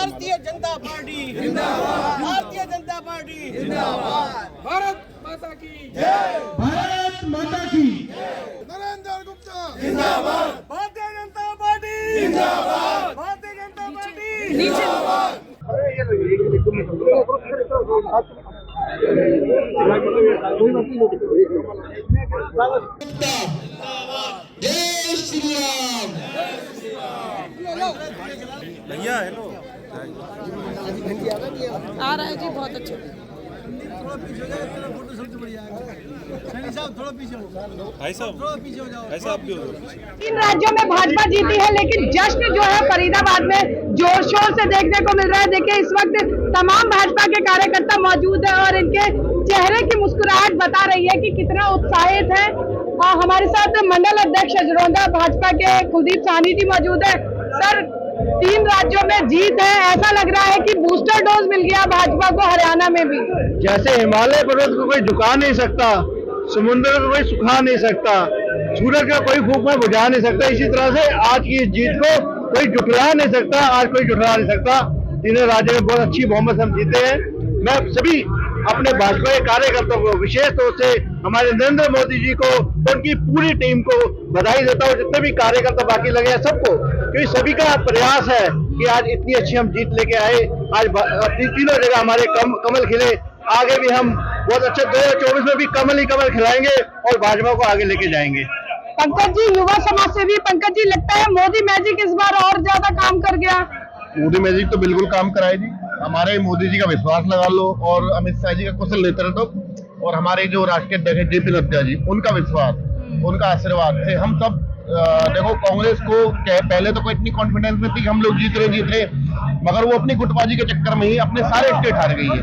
Bharatiya Janata party जिंदाबाद, Bharatiya Janata party जिंदाबाद, भारत माता की जय, भारत माता की नरेंद्र गुप्ता जिंदाबाद, भारतीय जनता पार्टी जिंदाबाद, भारतीय जनता पार्टी जिंदाबाद। जय श्री राम। भैया हेलो आ रहा है जी, बहुत अच्छा। भाई साहब भी हो तीन राज्यों में भाजपा जीती है, लेकिन जश्न जो है फरीदाबाद में जोर शोर से देखने को मिल रहा है। देखिए इस वक्त तमाम भाजपा के कार्यकर्ता मौजूद है और इनके चेहरे की मुस्कुराहट बता रही है कि कितना उत्साहित है। हमारे साथ मंडल अध्यक्ष अजरौंदा भाजपा के कुलदीप साहनी जी मौजूद है। सर, 3 राज्यों में जीत है, ऐसा लग रहा है कि बूस्टर डोज मिल गया भाजपा को हरियाणा में भी। जैसे हिमालय पर्वत को कोई झुका नहीं सकता, समुद्र को कोई सुखा नहीं सकता, सूरज का कोई फूंक में बुझा नहीं सकता, इसी तरह से आज की जीत को कोई जुटला नहीं सकता। आज कोई जुटला नहीं सकता। तीनों राज्यों में बहुत अच्छी बहुमत हम जीते हैं। मैं सभी अपने भाजपा के कार्यकर्ताओं को, विशेष तौर से हमारे नरेंद्र मोदी जी को, उनकी पूरी टीम को बधाई देता हूँ। जितने भी कार्यकर्ता बाकी लगे हैं सबको, क्योंकि सभी का प्रयास है कि आज इतनी अच्छी हम जीत लेके आए। आज तीनों जगह हमारे कमल खिले। आगे भी हम बहुत अच्छे 2024 में भी कमल ही कमल खिलाएंगे और भाजपा को आगे लेके जाएंगे। पंकज जी, युवा समाज सेवी पंकज जी, लगता है मोदी मैजिक इस बार और ज्यादा काम कर गया। मोदी मैजिक तो बिल्कुल काम कराए जी। हमारे मोदी जी का विश्वास लगा लो और अमित शाह जी का कुशल नेतृत्व और हमारे जो राष्ट्रीय अध्यक्ष JP नड्डा जी, उनका विश्वास, उनका आशीर्वाद से हम सब देखो कांग्रेस को पहले तो कोई इतनी कॉन्फिडेंस नहीं थी कि हम लोग जीत रहे, मगर वो अपनी गुटबाजी के चक्कर में ही अपने सारे स्टेट हार गई है।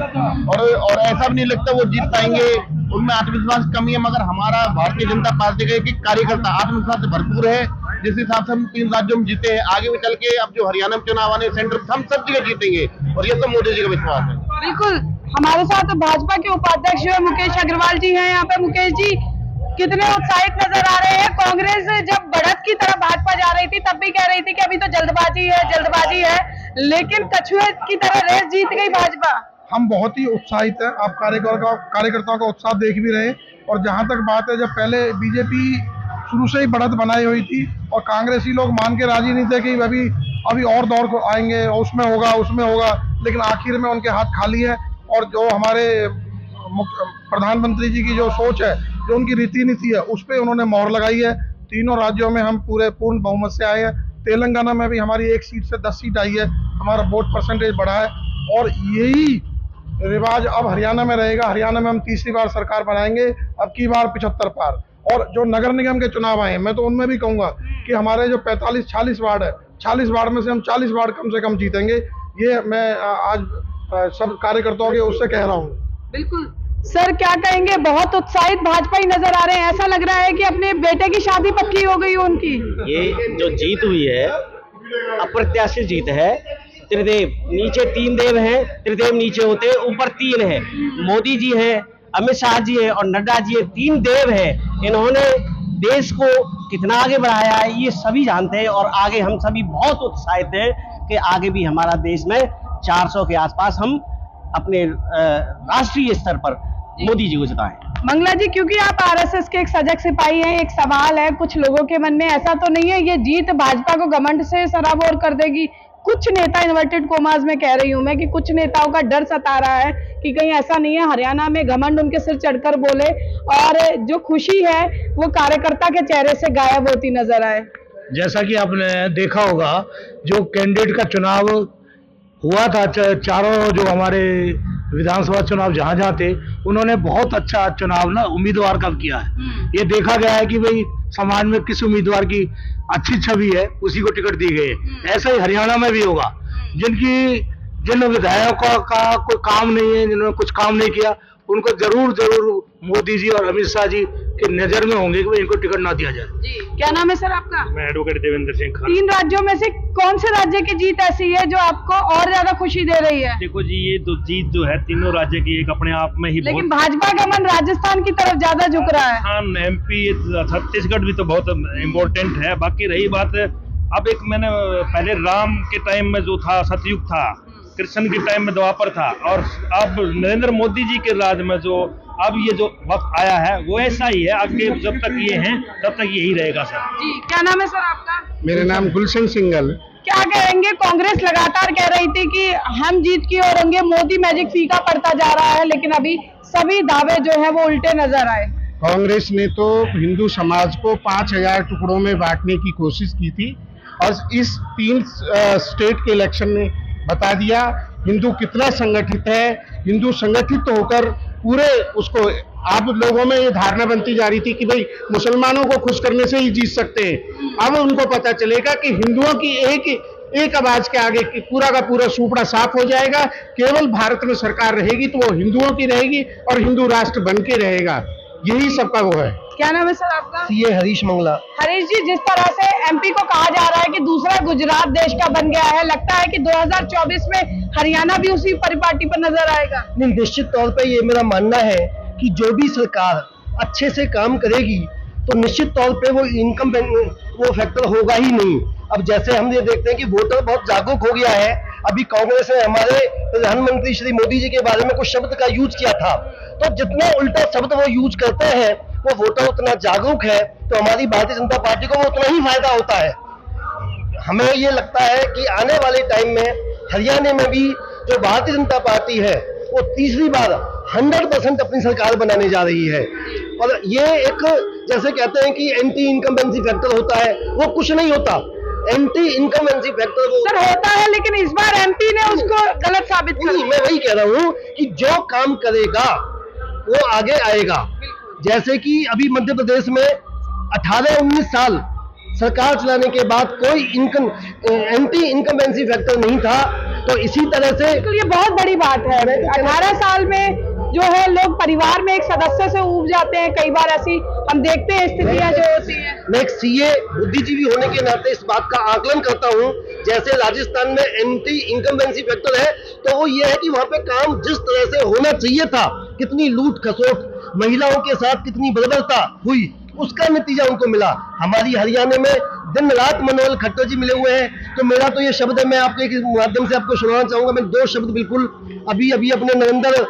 और ऐसा भी नहीं लगता वो जीत पाएंगे, उनमें आत्मविश्वास कमी है। मगर हमारा भारतीय जनता पार्टी के कार्यकर्ता आत्मविश्वास से भरपूर है। जिस हिसाब से हम 3 राज्यों में जीते हैं, आगे भी चल के अब जो हरियाणा में चुनाव आने सेंटर हम सब जगह जीतेंगे और ये सब मोदी जी का विश्वास है। बिल्कुल। हमारे साथ भाजपा के उपाध्यक्ष जो है मुकेश अग्रवाल जी हैं यहाँ पे। मुकेश जी, कितने उत्साहित नजर आ रहे हैं। कांग्रेस जब बढ़त की तरफ भाजपा जा रही थी तब भी कह रही थी कि अभी तो जल्दबाजी है, लेकिन कछुए की तरह रेस जीत गई भाजपा। हम बहुत ही उत्साहित हैं। आप कार्यकर्ताओं का उत्साह देख भी रहे हैं। और जहां तक बात है, जब पहले बीजेपी शुरू से ही बढ़त बनाई हुई थी और कांग्रेसी लोग मान के राजी नहीं थे कि अभी और दौर को आएंगे, उसमें होगा, लेकिन आखिर में उनके हाथ खाली है। और जो हमारे प्रधानमंत्री जी की जो सोच है, जो उनकी रीति नीति है, उस पर उन्होंने मोहर लगाई है। तीनों राज्यों में हम पूर्ण बहुमत से आए हैं। तेलंगाना में भी हमारी 1 सीट से 10 सीट आई है। हमारा वोट परसेंटेज बढ़ा है और यही रिवाज अब हरियाणा में रहेगा। हरियाणा में हम तीसरी बार सरकार बनाएंगे, अब की बार 75 पार। और जो नगर निगम के चुनाव आए हैं, मैं तो उनमें भी कहूंगा कि हमारे जो 45-46 वार्ड है, 40 वार्ड में से हम 40 वार्ड कम से कम जीतेंगे। ये मैं आज सब कार्यकर्ताओं के उससे कह रहा हूँ। बिल्कुल। सर, क्या कहेंगे, बहुत उत्साहित भाजपा ही नजर आ रहे हैं। ऐसा लग रहा है कि अपने बेटे की शादी पक्की हो गई उनकी। ये जो जीत हुई है अप्रत्याशित जीत है। त्रिदेव नीचे 3 देव हैं, त्रिदेव नीचे होते हैं, ऊपर 3 है। मोदी जी है, अमित शाह जी है और नड्डा जी है। 3 देव है। इन्होंने देश को कितना आगे बढ़ाया है ये सभी जानते हैं और आगे हम सभी बहुत उत्साहित हैं कि आगे भी हमारा देश में 400 के आसपास हम अपने राष्ट्रीय स्तर पर मोदी जी को जिताएं। मंगला जी, क्योंकि आप RSS के एक सजग सिपाही हैं, एक सवाल है कुछ लोगों के मन में, ऐसा तो नहीं है ये जीत भाजपा को घमंड से सराबोर कर देगी? कुछ नेता, इन्वर्टेड कोमास में कह रही हूं मैं, कि कुछ नेताओं का डर सता रहा है कि कहीं ऐसा नहीं है हरियाणा में घमंड उनके सिर चढ़कर बोले और जो खुशी है वो कार्यकर्ता के चेहरे से गायब होती नजर आए। जैसा कि आपने देखा होगा, जो कैंडिडेट का चुनाव हुआ था, चारों जो हमारे विधानसभा चुनाव जहां थे, उन्होंने बहुत अच्छा चुनाव ना उम्मीदवार का किया है। ये देखा गया है कि भाई समाज में किस उम्मीदवार की अच्छी छवि है, उसी को टिकट दी गई है। ऐसा ही हरियाणा में भी होगा। जिन विधायकों का कोई काम नहीं है, जिन्होंने कुछ काम नहीं किया, उनको जरूर मोदी जी और अमित शाह जी के नजर में होंगे कि इनको टिकट ना दिया जाए। जी, क्या नाम है सर आपका? मैं एडवोकेट देवेंद्र सिंह खान। 3 राज्यों में से कौन से राज्य की जीत ऐसी है जो आपको और ज्यादा खुशी दे रही है? देखो जी, ये तो जीत जो है तीनों राज्य की एक अपने आप में ही, लेकिन भाजपा का मन राजस्थान की तरफ ज्यादा झुक रहा है। हाँ, MP छत्तीसगढ़ भी तो बहुत इम्पोर्टेंट है। बाकी रही बात, अब एक मैंने पहले राम के टाइम में जो था, सतयुग था, कृष्ण के टाइम में द्वापर था, और अब नरेंद्र मोदी जी के राज में जो अब ये जो वक्त आया है वो ऐसा ही है। आगे जब तक ये हैं तब तक यही रहेगा सर। जी, क्या नाम है सर आपका? मेरा नाम गुलशन सिंगल। क्या कहेंगे? कांग्रेस लगातार कह रही थी कि हम जीत की ओर होंगे, मोदी मैजिक फीका पड़ता जा रहा है, लेकिन अभी सभी दावे जो है वो उल्टे नजर आए। कांग्रेस ने तो हिंदू समाज को 5000 टुकड़ों में बांटने की कोशिश की थी, और इस 3 स्टेट के इलेक्शन ने बता दिया हिंदू कितना संगठित है। हिंदू संगठित होकर पूरे उसको, आप लोगों में ये धारणा बनती जा रही थी कि भाई मुसलमानों को खुश करने से ही जीत सकते हैं। अब उनको पता चलेगा कि हिंदुओं की एक आवाज के आगे पूरा का पूरा सुपड़ा साफ हो जाएगा। केवल भारत में सरकार रहेगी तो वो हिंदुओं की रहेगी और हिंदू राष्ट्र बन के रहेगा। यही सबका वो है। क्या नाम है सर आपका? सीए हरीश मंगला। हरीश जी, जिस तरह से एमपी को कहा जा रहा है कि दूसरा गुजरात देश का बन गया है, लगता है कि 2024 में हरियाणा भी उसी परिपाटी पर नजर आएगा? नहीं, निश्चित तौर पे ये मेरा मानना है कि जो भी सरकार अच्छे से काम करेगी तो निश्चित तौर पे वो इनकम वो फैक्टर होगा ही नहीं। अब जैसे हम ये देखते हैं कि वोटर बहुत जागरूक हो गया है। अभी कांग्रेस ने हमारे प्रधानमंत्री श्री मोदी जी के बारे में कुछ शब्द का यूज किया था, तो जितना उल्टा शब्द वो यूज करते हैं वो वोटर उतना जागरूक है, तो हमारी भारतीय जनता पार्टी को वो उतना ही फायदा होता है। हमें ये लगता है कि आने वाले टाइम में हरियाणा में भी जो भारतीय जनता पार्टी है वो तीसरी बार 100% अपनी सरकार बनाने जा रही है। और ये एक, जैसे कहते हैं कि एंटी इनकम्बेंसी फैक्टर होता है, वो कुछ नहीं होता। एंटी इनकम्बेंसी फैक्टर वो सर होता है, लेकिन इस बार एमपी ने उसको गलत साबित कर दिया। मैं वही कह रहा हूँ कि जो काम करेगा वो आगे आएगा। जैसे कि अभी मध्य प्रदेश में 18-19 साल सरकार चलाने के बाद कोई एंटी इनकम्बेंसी फैक्टर नहीं था, तो इसी तरह से ये बहुत बड़ी बात है। 18 साल में जो है लोग परिवार में एक सदस्य से ऊब जाते हैं, कई बार ऐसी हम देखते हैं स्थितियां जो होती हैं। मैं एक सीए बुद्धिजीवी होने के नाते इस बात का आकलन करता हूं। जैसे राजस्थान में एंटी इनकम्बेंसी फैक्टर है, तो वो ये है कि वहां पे काम जिस तरह से होना चाहिए था, कितनी लूट खसोट, महिलाओं के साथ कितनी बर्बरता हुई, उसका नतीजा उनको मिला। हमारी हरियाणा में दिन रात मनोहर खट्टर जी मिले हुए हैं। तो मेरा तो ये शब्द है, मैं आपके माध्यम से आपको सुनाना चाहूंगा। मैं 2 शब्द बिल्कुल अभी अपने नरेंद्र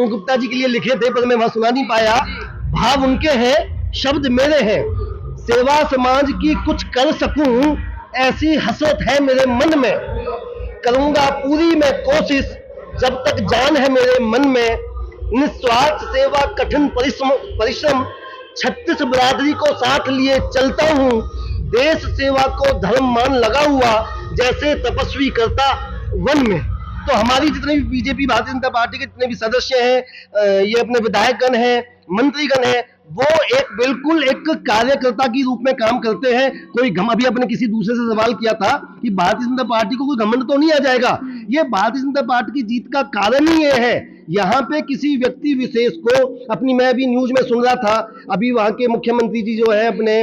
गुप्ता जी के लिए लिखे थे, पर मैं वहां सुना नहीं पाया। भाव उनके हैं, शब्द मेरे हैं। सेवा समाज की कुछ कर सकूं, ऐसी हसरत है मेरे मन में। करूंगा पूरी मैं कोशिश, जब तक जान है मेरे मन में। निस्वार्थ सेवा, कठिन परिश्रम, 36 बिरादरी को साथ लिए चलता हूँ। देश सेवा को धर्म मान लगा हुआ, जैसे तपस्वी करता वन में। तो हमारी जितने भी बीजेपी भारतीय जनता पार्टी के जितने भी सदस्य हैं, ये अपने विधायकगण हैं, मंत्रीगण हैं, वो बिल्कुल एक कार्यकर्ता के रूप में काम करते हैं। कोई अभी अपने किसी दूसरे से सवाल किया था कि भारतीय जनता पार्टी को कोई घमंड तो नहीं आ जाएगा। ये भारतीय जनता पार्टी की जीत का कारण ही ये है। यहाँ पे किसी व्यक्ति विशेष को मैं अभी न्यूज में सुन रहा था, अभी वहाँ के मुख्यमंत्री जी जो है अपने,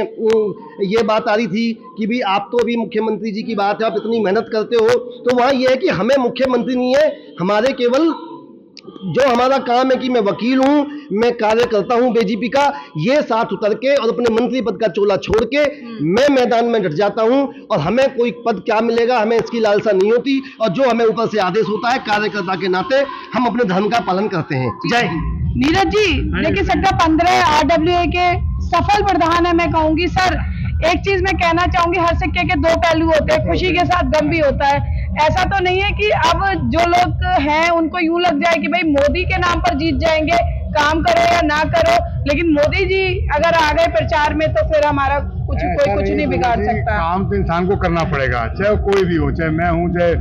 ये बात आ रही थी कि भी आप तो अभी मुख्यमंत्री जी की बात है, आप इतनी मेहनत करते हो, तो वहाँ ये है कि हमें मुख्यमंत्री नहीं है, हमारे केवल जो हमारा काम है कि मैं वकील हूं, मैं कार्य करता हूं बीजेपी का, ये साथ उतर के और अपने मंत्री पद का चोला छोड़ के मैं मैदान में डट जाता हूं। और हमें कोई पद क्या मिलेगा, हमें इसकी लालसा नहीं होती, और जो हमें ऊपर से आदेश होता है, कार्यकर्ता के नाते हम अपने धर्म का पालन करते हैं। जय हिंद। नीरज जी, देखिए सेक्टर 15 RWA के सफल प्रधान है। मैं कहूंगी सर, एक चीज मैं कहना चाहूंगी, हर सिक्के के 2 पहलू होते हैं, खुशी के साथ गम भी होता है। ऐसा तो नहीं है कि अब जो लोग हैं उनको यूं लग जाए कि भाई मोदी के नाम पर जीत जाएंगे, काम करो या ना करो, लेकिन मोदी जी अगर आ गए प्रचार में तो फिर हमारा कोई कुछ नहीं बिगाड़ सकता। काम तो इंसान को करना पड़ेगा, चाहे कोई भी हो, चाहे मैं हूँ, चाहे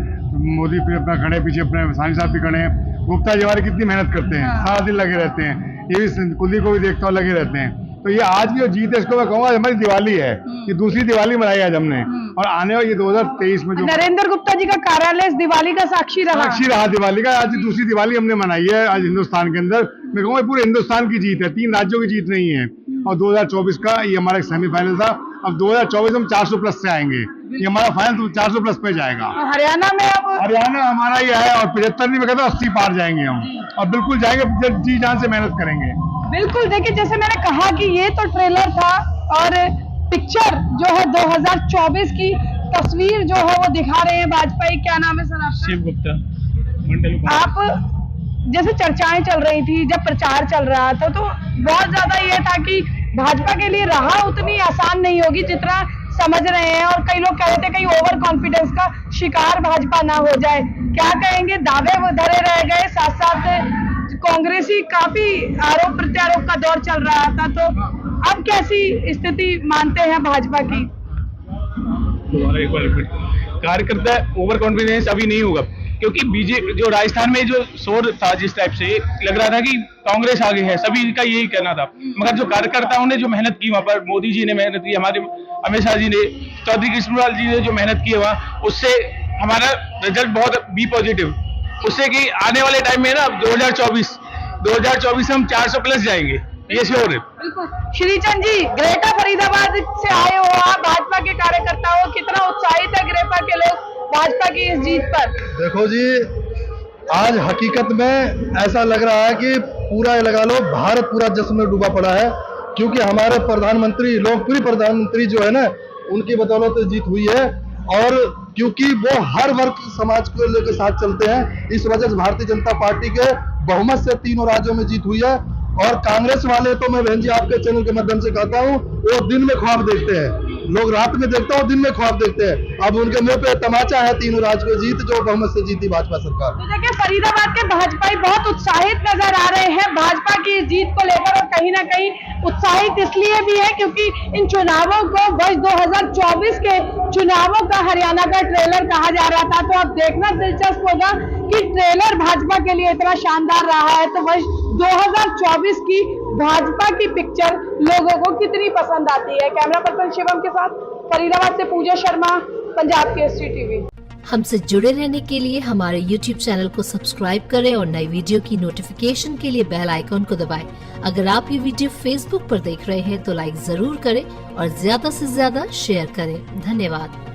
मोदी फिर अपना खड़े पीछे अपने सानी साहब भी खड़े, गुप्ता जी हमारे कितनी मेहनत करते हैं, सारा दिन लगे रहते हैं, ये भी कुलदीप को भी देखता हूँ लगे रहते हैं। तो ये आज की जो जीत है, इसको मैं कहूँगा हमारी दिवाली है, ये दूसरी दिवाली मनाई आज हमने, और आने वाली 2023 में जो नरेंद्र गुप्ता जी का कार्यालय इस दिवाली का साक्षी रहा दिवाली का। आज दूसरी दिवाली हमने मनाई है आज हिंदुस्तान के अंदर। मैं कहूँगा पूरे हिंदुस्तान की जीत है, 3 राज्यों की जीत नहीं है। और 2024 का ये हमारा एक सेमीफाइनल था। अब 2024 हम 400 प्लस से आएंगे, ये हमारा फाइनल तो 400 प्लस पे जाएगा। हरियाणा में अब हरियाणा हमारा ही है, और 75 नहीं, मैं कहता 80 पार जाएंगे हम, और बिल्कुल जाएंगे, जी जान से मेहनत करेंगे। बिल्कुल। देखिए, जैसे मैंने कहा कि ये तो ट्रेलर था, और पिक्चर जो है 2024 की तस्वीर जो है वो दिखा रहे हैं वाजपेयी। क्या नाम है सर आपका? शिव गुप्ता। आप जैसे चर्चाएं चल रही थी, जब प्रचार चल रहा था, तो बहुत ज्यादा ये था कि भाजपा के लिए राह उतनी आसान नहीं होगी जितना समझ रहे हैं, और कई लोग कह रहे थे कहीं ओवर कॉन्फिडेंस का शिकार भाजपा ना हो जाए। क्या कहेंगे? दावे वो धरे रह गए, साथ साथ कांग्रेसी काफी आरोप प्रत्यारोप का दौर चल रहा था, तो अब कैसी स्थिति मानते हैं भाजपा की? कार्यकर्ता ओवर कॉन्फिडेंस अभी नहीं होगा, क्योंकि बीजेपी जो राजस्थान में जो शोर था, जिस टाइप से लग रहा था कि कांग्रेस आगे है, सभी का यही कहना था, मगर जो कार्यकर्ताओं ने जो मेहनत की वहां पर, मोदी जी ने मेहनत की, हमारे अमित शाह जी ने, चौधरी कृष्णलाल जी ने जो मेहनत की है वहाँ, उससे हमारा रिजल्ट बहुत बी पॉजिटिव, उससे कि आने वाले टाइम में ना 2024 हम 400 प्लस जाएंगे, ये श्योर है। श्रीचंद जी, ग्रेटा फरीदाबाद से आए हो आप, भाजपा के कार्यकर्ता हो, कितना उत्साहित है ग्रेपा के लोग भाजपा की इस जीत पर? देखो जी, आज हकीकत में ऐसा लग रहा है कि पूरा लगा लो भारत पूरा जश्न में डूबा पड़ा है, क्योंकि हमारे प्रधानमंत्री, लोकप्रिय प्रधानमंत्री जो है ना, उनकी बदौलत जीत हुई है, और क्योंकि वो हर वर्ग समाज को लेकर साथ चलते हैं, इस वजह से भारतीय जनता पार्टी के बहुमत से तीनों राज्यों में जीत हुई है। और कांग्रेस वाले तो मैं बहन जी आपके चैनल के माध्यम से कहता हूँ, वो दिन में ख्वाब देखते हैं, लोग रात में देखते हैं, दिन में ख्वाब देखते हैं। अब उनके मुंह पे तमाचा है तीनों राज्य को जीत, जो बहुमत से जीती भाजपा सरकार। तो देखिए, फरीदाबाद के भाजपाई बहुत उत्साहित नजर आ रहे हैं भाजपा की जीत को लेकर, और कहीं ना कहीं उत्साहित इसलिए भी है क्योंकि इन चुनावों को वर्ष 2024 के चुनावों का हरियाणा का ट्रेलर कहा जा रहा था। तो अब देखना दिलचस्प होगा कि ट्रेलर भाजपा के लिए इतना शानदार रहा है, तो वर्ष 2024 की भाजपा की पिक्चर लोगों को कितनी पसंद आती है। कैमरा पर्सन शिवम के साथ फरीदाबाद से पूजा शर्मा, पंजाब केसरी टीवी। हमसे जुड़े रहने के लिए हमारे YouTube चैनल को सब्सक्राइब करें और नई वीडियो की नोटिफिकेशन के लिए बेल आइकॉन को दबाएं। अगर आप ये वीडियो Facebook पर देख रहे हैं तो लाइक जरूर करें और ज्यादा से ज्यादा शेयर करें। धन्यवाद।